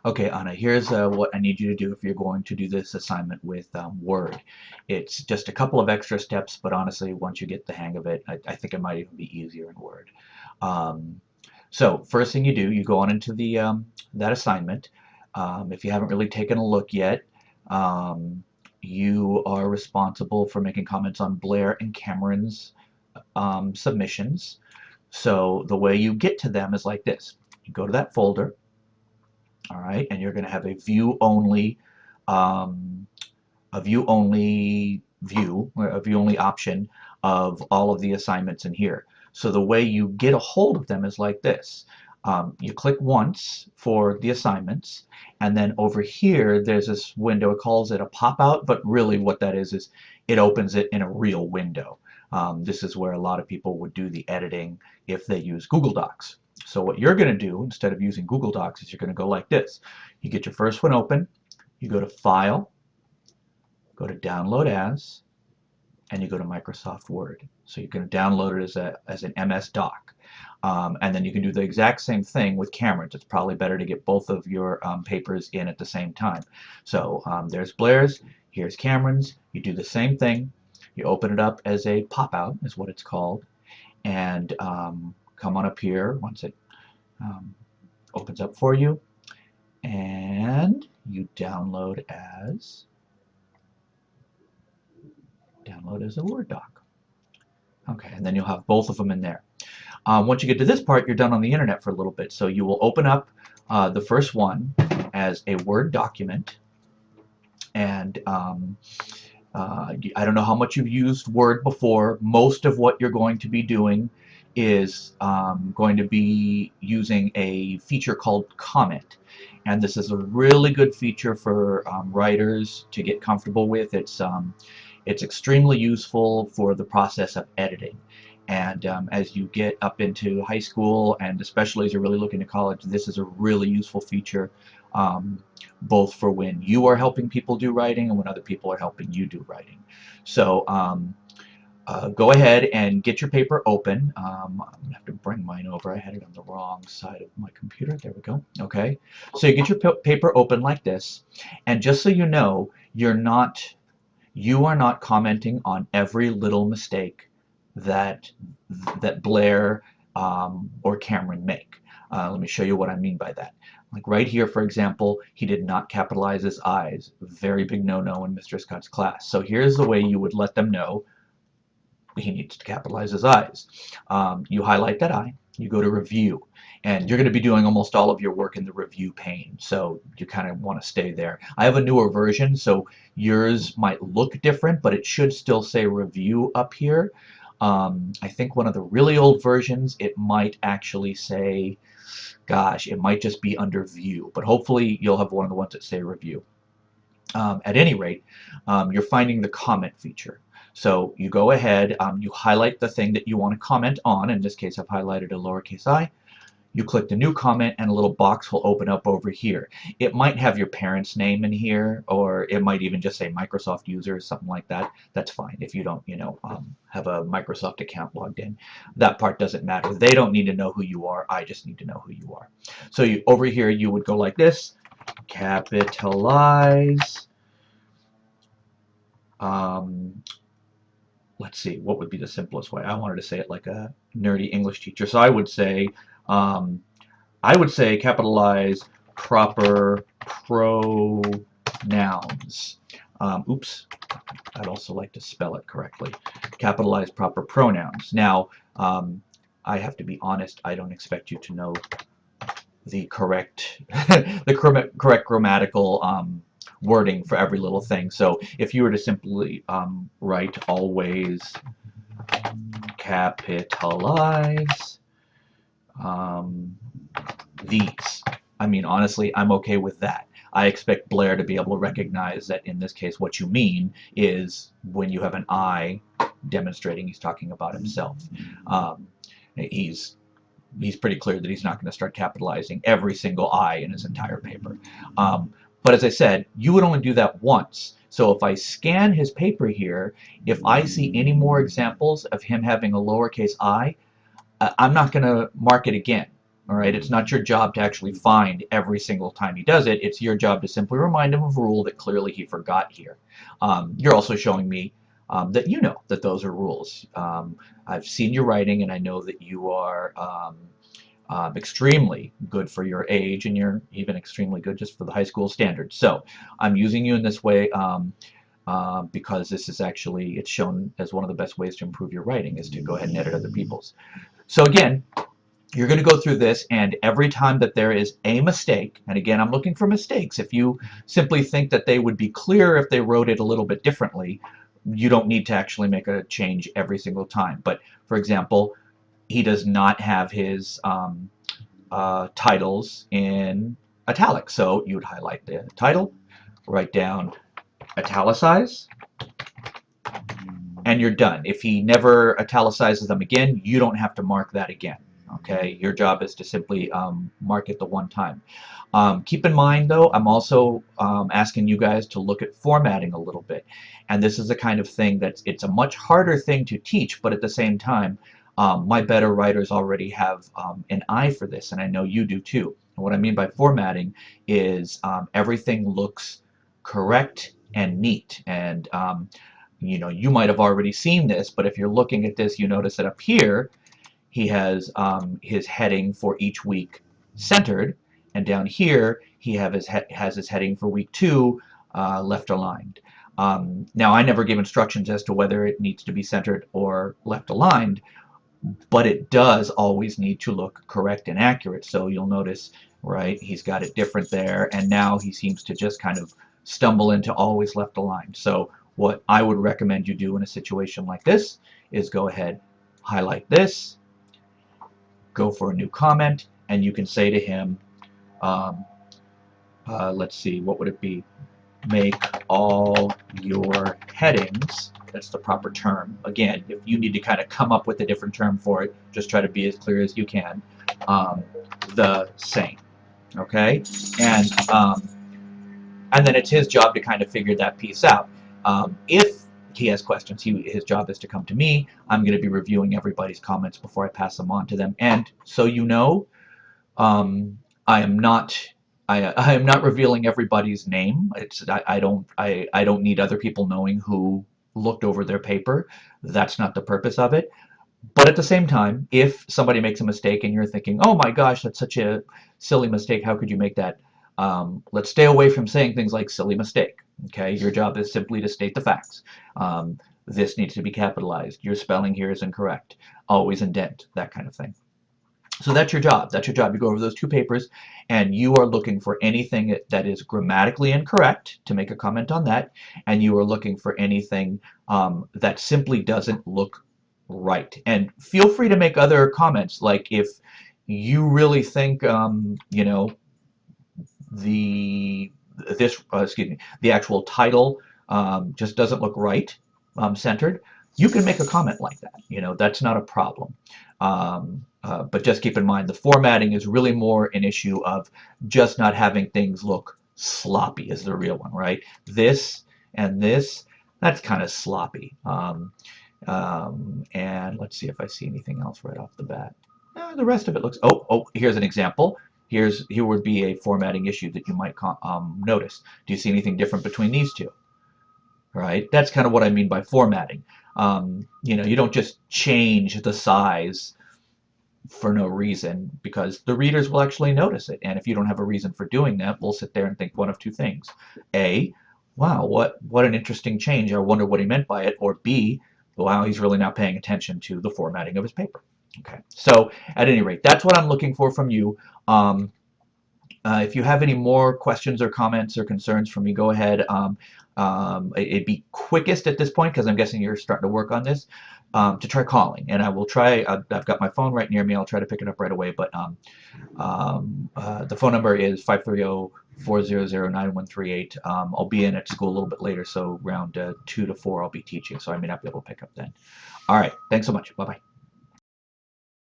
Okay, Anna, here's what I need you to do if you're going to do this assignment with Word. It's just a couple of extra steps, but honestly, once you get the hang of it, I think it might even be easier in Word. Um, so first thing you do, you go on into the that assignment. If you haven't really taken a look yet, um, you are responsible for making comments on Blair and Cameron's submissions. So the way you get to them is like this. You go to that folder, all right, and you're going to have a view only, um, a view only option of all of the assignments in here. So the way you get a hold of them is like this. You click once for the assignments, and then over here there's this window. It calls it a pop-out, but really what that is it opens it in a real window. This is where a lot of people would do the editing if they use Google Docs. So what you're going to do instead of using Google Docs is you're going to go like this. You get your first one open, you go to File, go to Download As, and you go to Microsoft Word. So you can download it as an MS Doc. And then you can do the exact same thing with Cameron's. It's probably better to get both of your papers in at the same time. So there's Blair's, here's Cameron's. You do the same thing. You open it up as a pop-out, is what it's called, and come on up here once it opens up for you, and you download as a Word doc. Okay, and then you'll have both of them in there. Once you get to this part, you're done on the internet for a little bit. So you will open up the first one as a Word document. And I don't know how much you've used Word before. Most of what you're going to be doing is going to be using a feature called Comment. And this is a really good feature for writers to get comfortable with. It's extremely useful for the process of editing. And as you get up into high school, and especially as you're really looking to college, this is a really useful feature, both for when you are helping people do writing and when other people are helping you do writing. So go ahead and get your paper open. I'm going to have to bring mine over. I had it on the wrong side of my computer. There we go. Okay. So you get your paper open like this. And just so you know, you are not commenting on every little mistake that Blair or Cameron make. Let me show you what I mean by that. Like right here, for example, he did not capitalize his I's. Very big no-no in Mr. Scott's class. So here's the way you would let them know he needs to capitalize his I's. You highlight that I, you go to Review, and you're going to be doing almost all of your work in the Review pane, so you kind of want to stay there. I have a newer version, so yours might look different, but it should still say Review up here. I think one of the really old versions, it might actually say, gosh, it might just be under View, but hopefully you'll have one of the ones that say Review. At any rate, you're finding the comment feature. So you go ahead, you highlight the thing that you want to comment on. In this case, I've highlighted a lowercase I. You click the new comment, and a little box will open up over here. It might have your parent's name in here, or it might even just say Microsoft user or something like that. That's fine if you don't, have a Microsoft account logged in. That part doesn't matter. They don't need to know who you are. I just need to know who you are. So over here, you would go like this, capitalize. Let's see, what would be the simplest way? I wanted to say it like a nerdy English teacher. So I would say capitalize proper pronouns. Oops, I'd also like to spell it correctly. Capitalize proper pronouns. Now, I have to be honest, I don't expect you to know the correct correct grammatical wording for every little thing. So if you were to simply write always capitalize these, I mean, honestly, I'm okay with that. I expect Blair to be able to recognize that in this case what you mean is when you have an I demonstrating he's talking about himself. He's pretty clear that he's not going to start capitalizing every single I in his entire paper. But as I said, you would only do that once. So if I scan his paper here, if I see any more examples of him having a lowercase I, I'm not going to mark it again. All right, it's not your job to actually find every single time he does it. It's your job to simply remind him of a rule that clearly he forgot here. You're also showing me that you know that those are rules. I've seen your writing, and I know that you are extremely good for your age, and you're even extremely good just for the high school standards. So I'm using you in this way because this is actually, it's shown as one of the best ways to improve your writing is to go ahead and edit other people's. So again, you're going to go through this, and every time that there is a mistake, and again, I'm looking for mistakes. If you simply think that they would be clear if they wrote it a little bit differently, you don't need to actually make a change every single time. But for example, he does not have his titles in italics. So you would highlight the title, write down italicize, and you're done. If he never italicizes them again, you don't have to mark that again. Okay, your job is to simply mark it the one time. Keep in mind, though, I'm also asking you guys to look at formatting a little bit. And this is the kind of thing that it's a much harder thing to teach, but at the same time, my better writers already have an eye for this, and I know you do too. And what I mean by formatting is everything looks correct and neat. And you know, you might have already seen this, but if you're looking at this, you notice that up here, he has his heading for each week centered, and down here he has his heading for week 2 left aligned. Now, I never give instructions as to whether it needs to be centered or left aligned, but it does always need to look correct and accurate. So you'll notice, right, he's got it different there, and now he seems to just kind of stumble into always left aligned. So what I would recommend you do in a situation like this is go ahead, highlight this, go for a new comment, and you can say to him, let's see, what would it be? Make all your headings, that's the proper term. Again, if you need to kind of come up with a different term for it, just try to be as clear as you can. The same, okay? And then it's his job to kind of figure that piece out. If he has questions, his job is to come to me. I'm going to be reviewing everybody's comments before I pass them on to them. And so you know, I am not revealing everybody's name. I don't need other people knowing who looked over their paper. That's not the purpose of it. But at the same time, if somebody makes a mistake and you're thinking, oh my gosh, that's such a silly mistake, how could you make that? Let's stay away from saying things like silly mistake. Okay, your job is simply to state the facts. This needs to be capitalized. Your spelling here is incorrect. Always indent, that kind of thing. So that's your job. That's your job. You go over those 2 papers, and you are looking for anything that is grammatically incorrect to make a comment on that, and you are looking for anything that simply doesn't look right. And feel free to make other comments, like if you really think, you know, the actual title just doesn't look right centered, you can make a comment like that. You know, that's not a problem. But just keep in mind, the formatting is really more an issue of just not having things look sloppy is the real one, right? This and this, that's kind of sloppy. And let's see if I see anything else right off the bat. The rest of it looks, oh, here's an example. Here would be a formatting issue that you might notice. Do you see anything different between these two? Right? That's kind of what I mean by formatting. You know, you don't just change the size for no reason, because the readers will actually notice it. And if you don't have a reason for doing that, we'll sit there and think one of 2 things. A, wow, what an interesting change. I wonder what he meant by it. Or B, wow, he's really not paying attention to the formatting of his paper. Okay, so at any rate, that's what I'm looking for from you. If you have any more questions or comments or concerns from me, go ahead. It'd be quickest at this point, because I'm guessing you're starting to work on this, to try calling. And I will try, I've got my phone right near me, I'll try to pick it up right away, but the phone number is 530-400-9138. I'll be in at school a little bit later, so around 2 to 4 I'll be teaching, so I may not be able to pick up then. All right, thanks so much. Bye-bye.